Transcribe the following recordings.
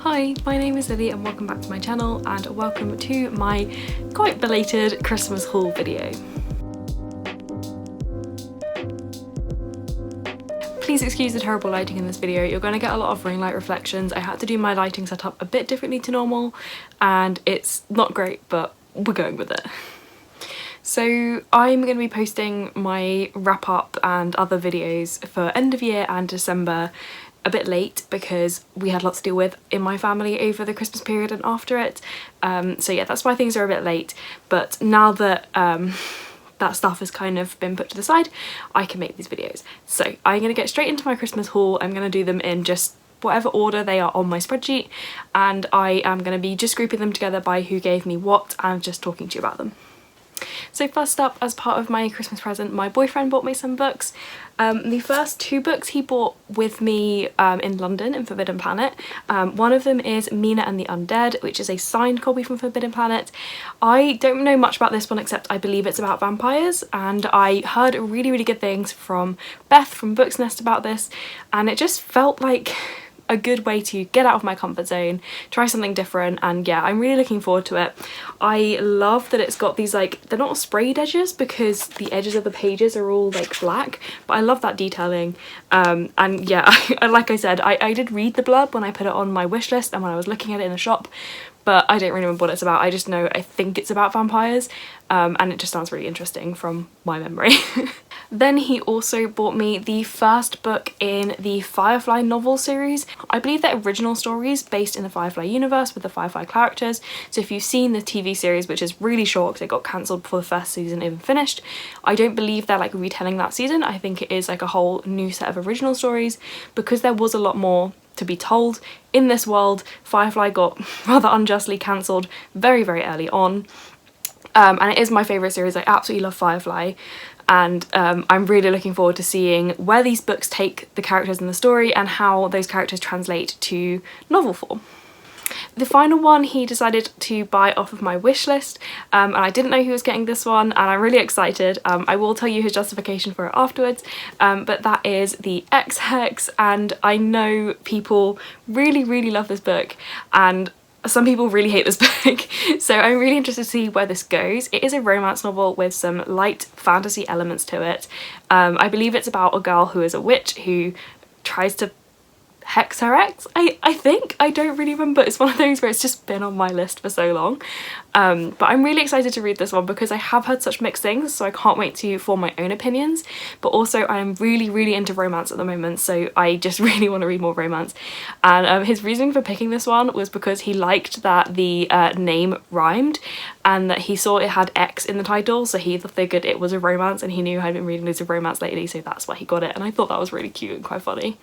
Hi, my name is Lily and welcome back to my channel, and welcome to my quite belated Christmas haul video. Please excuse the terrible lighting in this video. You're going to get a lot of ring light reflections. I had to do my lighting setup a bit differently to normal and it's not great, but we're going with it. So I'm going to be posting my wrap up and other videos for end of year and December a bit late because we had lots to deal with in my family over the Christmas period and after it. So yeah, that's why things are a bit late, but now that that stuff has kind of been put to the side, I can make these videos. So I'm going to get straight into my Christmas haul. I'm going to do them in just whatever order they are on my spreadsheet, and I am going to be just grouping them together by who gave me what and just talking to you about them. So first up, as part of my Christmas present, my boyfriend bought me some books. The first two books he bought with me in London in Forbidden Planet. One of them is Mina and the Undead, which is a signed copy from Forbidden Planet. I don't know much about this one except I believe it's about vampires, and I heard really good things from Beth from Books Nest about this, and it just felt like a good way to get out of my comfort zone, try something different, and yeah, I'm really looking forward to it. I love that it's got these, like, they're not sprayed edges because the edges of the pages are all like black, but I love that detailing. And yeah, like I said, I did read the blurb when I put it on my wish list and when I was looking at it in the shop, but I don't really remember what it's about. I just know I think it's about vampires, and it just sounds really interesting from my memory. Then he also bought me the first book in the Firefly novel series. I believe they're original stories based in the Firefly universe with the Firefly characters. So if you've seen the TV series, which is really short because it got cancelled before the first season even finished, I don't believe they're like retelling that season. I think it is like a whole new set of original stories because there was a lot more to be told in this world. Firefly got rather unjustly cancelled very early on, and it is my favourite series. I absolutely love Firefly, and I'm really looking forward to seeing where these books take the characters in the story and how those characters translate to novel form. The final one he decided to buy off of my wish list, and I didn't know he was getting this one, and I'm really excited. I will tell you his justification for it afterwards, but that is the X-Hex, and I know people really love this book and some people really hate this book, so I'm really interested to see where this goes. It is a romance novel with some light fantasy elements to it. I believe it's about a girl who is a witch who tries to hex her ex, I think. I don't really remember. It's one of those where it's just been on my list for so long. But I'm really excited to read this one because I have heard such mixed things, so I can't wait to form my own opinions. But also I'm really into romance at the moment, so I just really want to read more romance. And his reasoning for picking this one was because he liked that the name rhymed and that he saw it had X in the title, so he figured it was a romance, and he knew I'd been reading loads of romance lately, so that's why he got it, and I thought that was really cute and quite funny.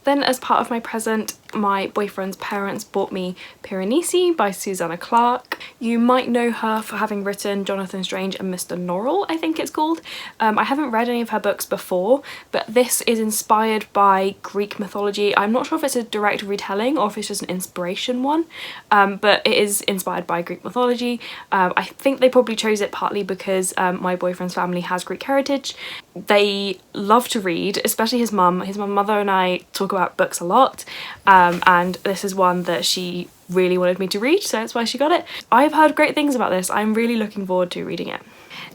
Then as part of my present, my boyfriend's parents bought me Piranesi by Susanna Clarke. You might know her for having written Jonathan Strange and Mr. Norrell, I think it's called. I haven't read any of her books before, but this is inspired by Greek mythology. I'm not sure if it's a direct retelling or if it's just an inspiration one, but it is inspired by Greek mythology. I think they probably chose it partly because my boyfriend's family has Greek heritage. They love to read, especially his mum. His mother and I talk about books a lot, and this is one that she really wanted me to read, so that's why she got it. I've heard great things about this. I'm really looking forward to reading it.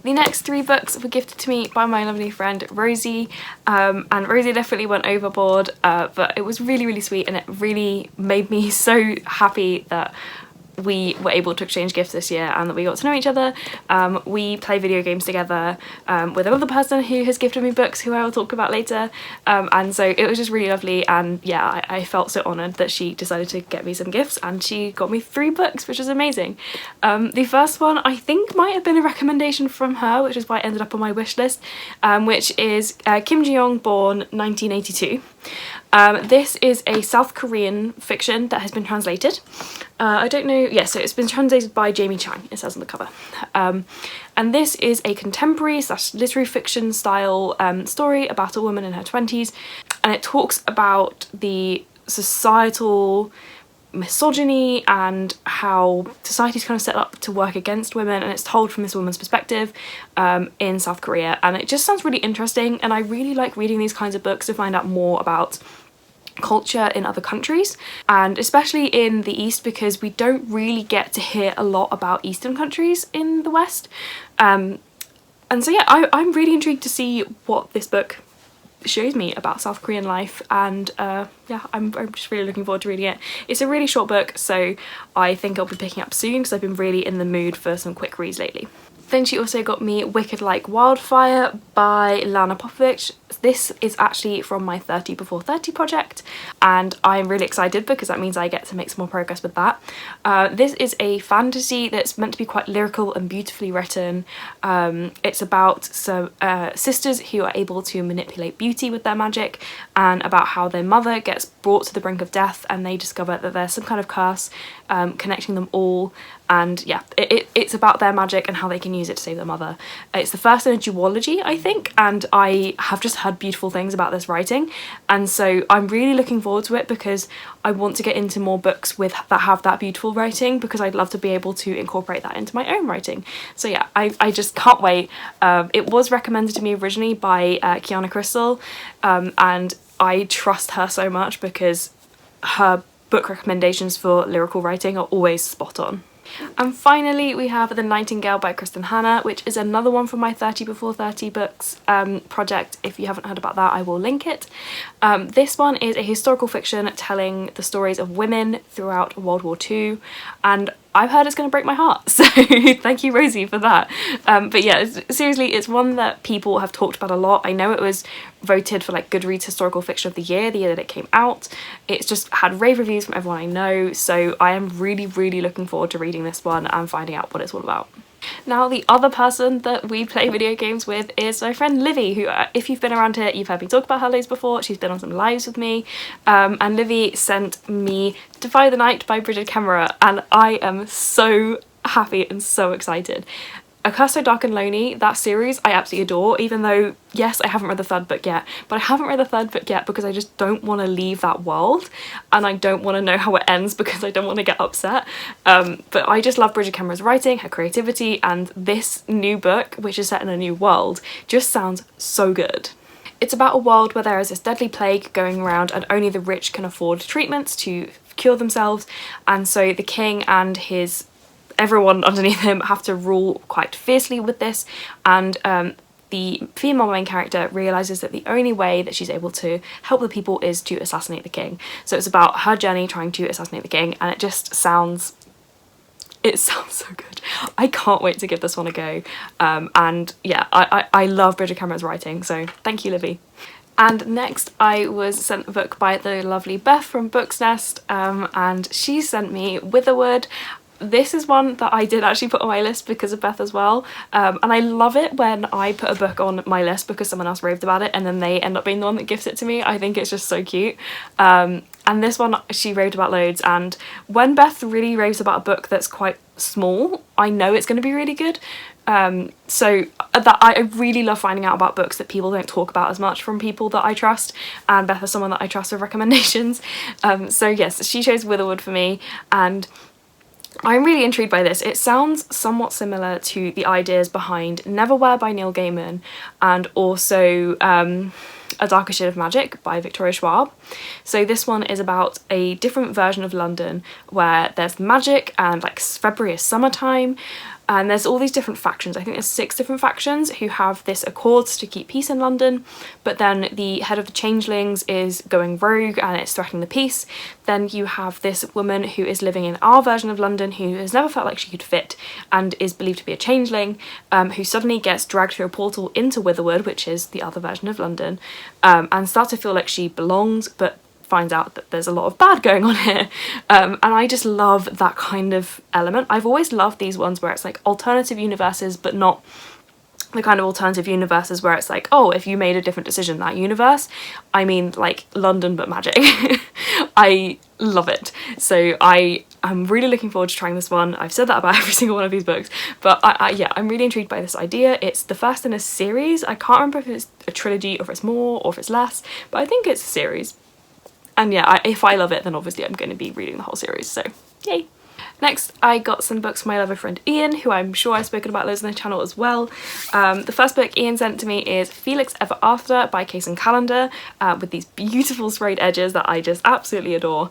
The next three books were gifted to me by my lovely friend Rosie, and Rosie definitely went overboard, but it was really sweet, and it really made me so happy that we were able to exchange gifts this year and that we got to know each other. We play video games together with another person who has gifted me books who I will talk about later, and so it was just really lovely, and yeah, I felt so honoured that she decided to get me some gifts, and she got me 3 books, which is amazing. The first one I think might have been a recommendation from her, which is why it ended up on my wish list, which is Kim Ji-young, born 1982. This is a South Korean fiction that has been translated. I don't know, yeah, so it's been translated by Jamie Chang, it says on the cover. And this is a contemporary / literary fiction style story about a woman in her 20s, and it talks about the societal misogyny and how society's kind of set up to work against women, and it's told from this woman's perspective in South Korea, and it just sounds really interesting, and I really like reading these kinds of books to find out more about culture in other countries, and especially in the East, because we don't really get to hear a lot about Eastern countries in the West. And so yeah, I'm really intrigued to see what this book shows me about South Korean life, and yeah, I'm just really looking forward to reading it. It's a really short book, so I think I'll be picking up soon because I've been really in the mood for some quick reads lately. Then she also got me Wicked Like Wildfire by Lana Popovich. This is actually from my 30 Before 30 project, and I'm really excited because that means I get to make some more progress with that. This is a fantasy that's meant to be quite lyrical and beautifully written. It's about some sisters who are able to manipulate beauty with their magic, and about how their mother gets brought to the brink of death and they discover that there's some kind of curse connecting them all. And yeah, it's about their magic and how they can use it to save their mother. It's the first in a duology, I think, and I have just heard beautiful things about this writing, and so I'm really looking forward to it because I want to get into more books that have that beautiful writing, because I'd love to be able to incorporate that into my own writing. So yeah, I just can't wait. It was recommended to me originally by Kiana Crystal, and I trust her so much because her book recommendations for lyrical writing are always spot on. And finally we have The Nightingale by Kristen Hanna, which is another one from my 30 Before 30 books project. If you haven't heard about that, I will link it. This one is a historical fiction telling the stories of women throughout World War II, and I've heard it's going to break my heart, so thank you, Rosie, for that. But yeah, seriously, it's one that people have talked about a lot. I know it was voted for like Goodreads Historical Fiction of the year that it came out. It's just had rave reviews from everyone I know, so I am really, really looking forward to reading this one and finding out what it's all about. Now, the other person that we play video games with is my friend Livy, who, if you've been around here, you've heard me talk about her loads before. She's been on some lives with me, and Livy sent me Defy the Night by Bridget Kemmerer, and I am so happy and so excited. A Curse So Dark and Lonely, that series I absolutely adore, even though, yes, I haven't read the third book yet, but I haven't read the third book yet because I just don't want to leave that world, and I don't want to know how it ends because I don't want to get upset. But I just love Bridget Kemmerer's writing, her creativity, and this new book, which is set in a new world, just sounds so good. It's about a world where there is this deadly plague going around and only the rich can afford treatments to cure themselves, and so the king and everyone underneath him have to rule quite fiercely with this, and the female main character realises that the only way that she's able to help the people is to assassinate the king. So it's about her journey trying to assassinate the king, and it sounds so good. I can't wait to give this one a go. And yeah, I love Bridget Kemmerer's writing, so thank you, Livy. And next I was sent a book by the lovely Beth from Books Nest, and she sent me Witherwood. This is one that I did actually put on my list because of Beth as well, and I love it when I put a book on my list because someone else raved about it and then they end up being the one that gifts it to me. I think it's just so cute. And this one she raved about loads, and when Beth really raves about a book that's quite small, I know it's going to be really good. So that I really love finding out about books that people don't talk about as much from people that I trust, and Beth is someone that I trust with recommendations. So yes, she chose Witherwood for me, and I'm really intrigued by this. It sounds somewhat similar to the ideas behind Neverwhere by Neil Gaiman, and also A Darker Shade of Magic by Victoria Schwab. So this one is about a different version of London where there's magic and like February is summertime, and there's all these different factions. I think there's 6 different factions who have this accords to keep peace in London, but then the head of the changelings is going rogue and it's threatening the peace. Then you have this woman who is living in our version of London who has never felt like she could fit and is believed to be a changeling, who suddenly gets dragged through a portal into Witherwood, which is the other version of London, and starts to feel like she belongs, but finds out that there's a lot of bad going on here. And I just love that kind of element. I've always loved these ones where it's like alternative universes, but not the kind of alternative universes where it's like, oh, if you made a different decision in that universe, I mean like London but magic. I love it. So I'm really looking forward to trying this one. I've said that about every single one of these books, but yeah, I'm really intrigued by this idea. It's the first in a series. I can't remember if it's a trilogy or if it's more or if it's less, but I think it's a series. And yeah, if I love it, then obviously I'm going to be reading the whole series, so yay. Next, I got some books from my lovely friend Ian, who I'm sure I've spoken about loads on the channel as well. The first book Ian sent to me is Felix Ever After by Kaysen Callender, with these beautiful sprayed edges that I just absolutely adore.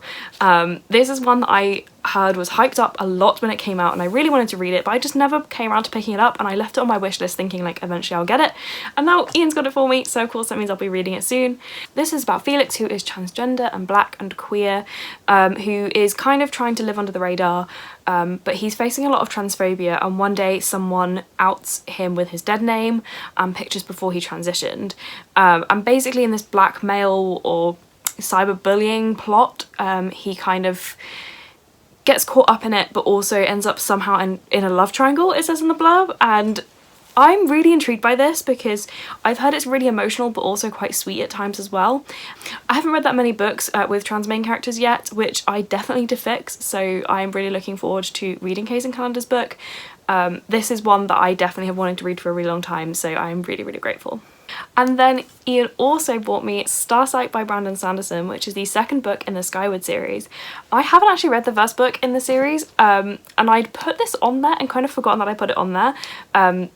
This is one that I heard was hyped up a lot when it came out and I really wanted to read it, but I just never came around to picking it up, and I left it on my wish list thinking like eventually I'll get it, and now Ian's got it for me, so of course that means I'll be reading it soon. This is about Felix, who is transgender and black and queer, who is kind of trying to live under the radar, but he's facing a lot of transphobia, and one day someone outs him with his dead name and pictures before he transitioned, and basically in this blackmail or cyberbullying plot, he kind of gets caught up in it, but also ends up somehow in a love triangle, it says in the blurb, and I'm really intrigued by this because I've heard it's really emotional but also quite sweet at times as well. I haven't read that many books with trans main characters yet, which I definitely need to fix, so I'm really looking forward to reading Kaysen Callender's book. This is one that I definitely have wanted to read for a really long time, so I'm really, really grateful. And then Ian also bought me Starsight by Brandon Sanderson, which is the second book in the Skyward series. I haven't actually read the first book in the series, and I'd put this on there and kind of forgotten that I put it on there,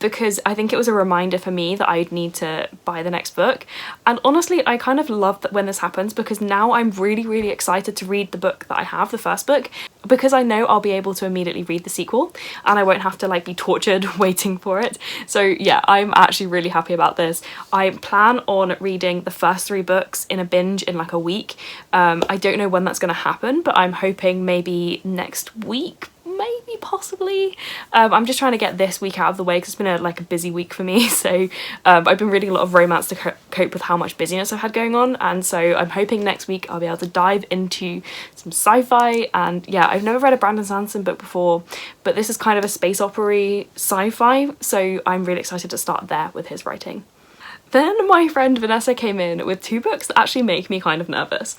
because I think it was a reminder for me that I'd need to buy the next book. And honestly, I kind of love that when this happens, because now I'm really, really excited to read the book that I have, the first book, because I know I'll be able to immediately read the sequel and I won't have to like be tortured waiting for it. So yeah, I'm actually really happy about this. I plan on reading the first 3 books in a binge in like a week. I don't know when that's going to happen, but I'm hoping maybe next week, maybe possibly. I'm just trying to get this week out of the way because it's been a busy week for me, so I've been reading a lot of romance to cope with how much busyness I've had going on, and so I'm hoping next week I'll be able to dive into some sci-fi. And yeah, I've never read a Brandon Sanderson book before, but this is kind of a space opera sci-fi, so I'm really excited to start there with his writing. Then my friend Vanessa came in with 2 books that actually make me kind of nervous.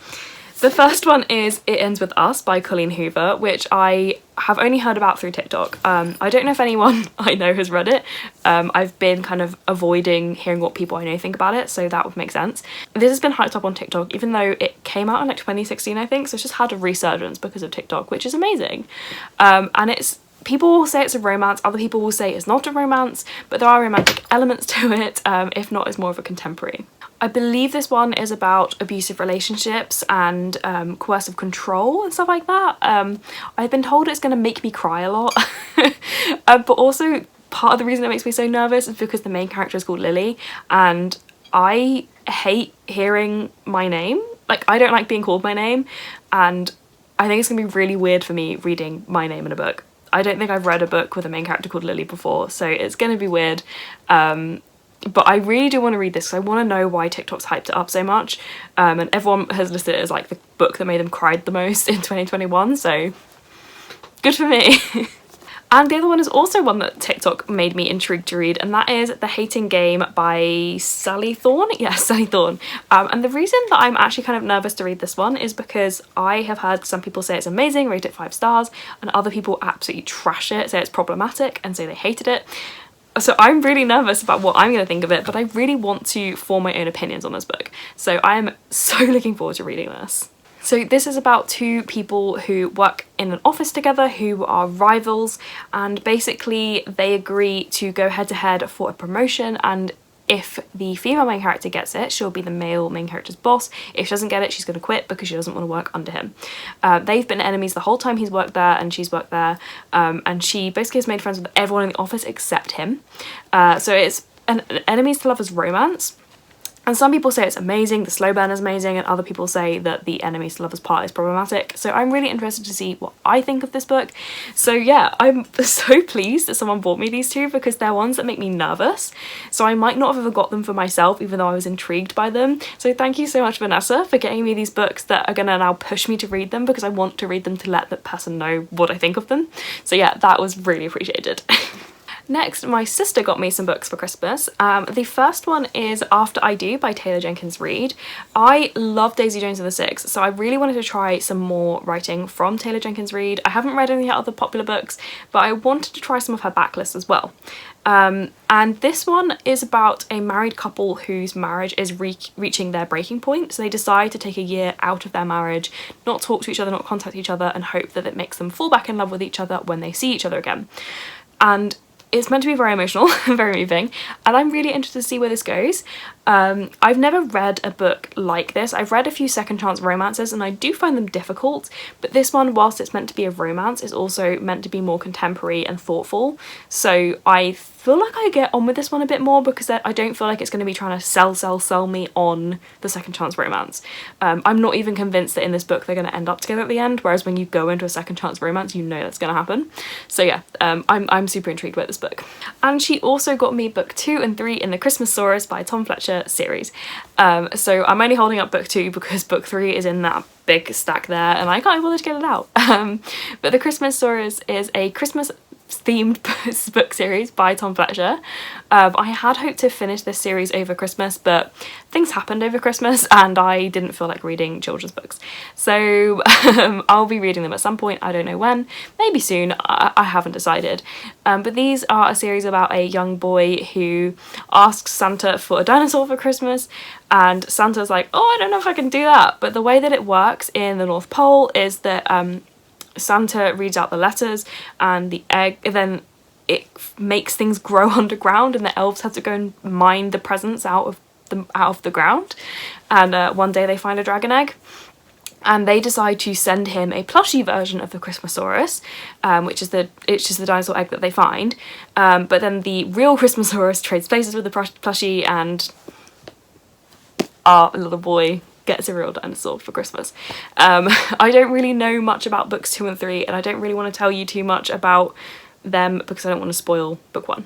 The first one is It Ends With Us by Colleen Hoover, which I have only heard about through TikTok. I don't know if anyone I know has read it. I've been kind of avoiding hearing what people I know think about it, so that would make sense. This has been hyped up on TikTok, even though it came out in like 2016, I think, so it's just had a resurgence because of TikTok, which is amazing. And people will say it's a romance, other people will say it's not a romance, but there are romantic elements to it, if not, it's more of a contemporary. I believe this one is about abusive relationships and coercive control and stuff like that. I've been told it's going to make me cry a lot, but also part of the reason it makes me so nervous is because the main character is called Lily, and I hate hearing my name. Like, I don't like being called my name, and I think it's going to be really weird for me reading my name in a book. I don't think I've read a book with a main character called Lily before, so it's going to be weird. But I really do want to read this because I want to know why TikTok's hyped it up so much. And everyone has listed it as like the book that made them cry the most in 2021, so good for me. And the other one is also one that TikTok made me intrigued to read, and that is The Hating Game by Sally Thorne. Yes, Sally Thorne. And the reason that I'm actually kind of nervous to read this one is because I have heard some people say it's amazing, rate it 5 stars, and other people absolutely trash it, say it's problematic, and say they hated it. So I'm really nervous about what I'm going to think of it, but I really want to form my own opinions on this book. So I am so looking forward to reading this. So this is about 2 people who work in an office together who are rivals, and basically they agree to go head to head for a promotion, and if the female main character gets it, she'll be the male main character's boss. If she doesn't get it, she's going to quit because she doesn't want to work under him. They've been enemies the whole time he's worked there and she's worked there, and she basically has made friends with everyone in the office except him. So it's an enemies to lovers romance. And some people say it's amazing, the slow burn is amazing, and other people say that the enemies to lovers part is problematic. So I'm really interested to see what I think of this book. So yeah, I'm so pleased that someone bought me these 2 because they're ones that make me nervous. So I might not have ever got them for myself, even though I was intrigued by them. So thank you so much, Vanessa, for getting me these books that are gonna now push me to read them, because I want to read them to let that person know what I think of them. So yeah, that was really appreciated. Next, my sister got me some books for Christmas. The first one is After I Do by Taylor Jenkins Reid. I love Daisy Jones and the Six, so I really wanted to try some more writing from Taylor Jenkins Reid. I haven't read any other popular books, but I wanted to try some of her backlist as well. And this one is about a married couple whose marriage is reaching their breaking point, so they decide to take a year out of their marriage, not talk to each other, not contact each other, and hope that it makes them fall back in love with each other when they see each other again. And it's meant to be very emotional, very moving, and I'm really interested to see where this goes. I've never read a book like this. I've read a few second chance romances and I do find them difficult, but this one, whilst it's meant to be a romance, is also meant to be more contemporary and thoughtful. So I feel like I get on with this one a bit more because I don't feel like it's going to be trying to sell me on the second chance romance. I'm not even convinced that in this book they're going to end up together at the end, whereas when you go into a second chance romance, you know that's going to happen. So yeah, I'm super intrigued by this book. And she also got me book 2 and 3 in the Christmasaurus by Tom Fletcher series. So I'm only holding up book 2 because book 3 is in that big stack there and I can't bother to get it out. But the Christmasaurus is a Christmas themed book series by Tom Fletcher. I had hoped to finish this series over Christmas, but things happened over Christmas and I didn't feel like reading children's books. So I'll be reading them at some point, I don't know when, maybe soon, I haven't decided. But these are a series about a young boy who asks Santa for a dinosaur for Christmas, and Santa's like, oh, I don't know if I can do that. But the way that it works in the North Pole is that Santa reads out the letters and the egg, then it makes things grow underground and the elves have to go and mine the presents out of the ground. And one day they find a dragon egg and they decide to send him a plushie version of the Christmasaurus, which is it's just the dinosaur egg that they find. But then the real Christmasaurus trades places with the plushie and our little boy gets a real dinosaur for Christmas. I don't really know much about books 2 and 3 and I don't really want to tell you too much about them because I don't want to spoil book 1.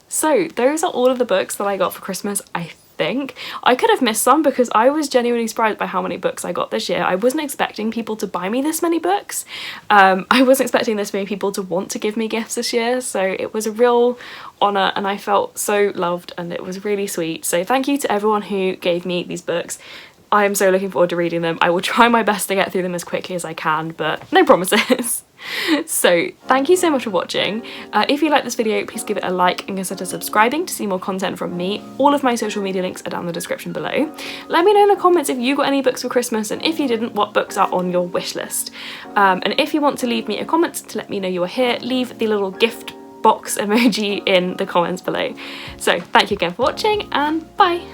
So those are all of the books that I got for Christmas, I think. I could have missed some because I was genuinely surprised by how many books I got this year. I wasn't expecting people to buy me this many books. I wasn't expecting this many people to want to give me gifts this year, so it was a real honour and I felt so loved and it was really sweet. So thank you to everyone who gave me these books. I am so looking forward to reading them. I will try my best to get through them as quickly as I can, but no promises. So thank you so much for watching. If you like this video, please give it a like and consider subscribing to see more content from me. All of my social media links are down in the description below. Let me know in the comments if you got any books for Christmas, and if you didn't, what books are on your wish list. And if you want to leave me a comment to let me know you are here, leave the little gift box emoji in the comments below. So thank you again for watching and bye!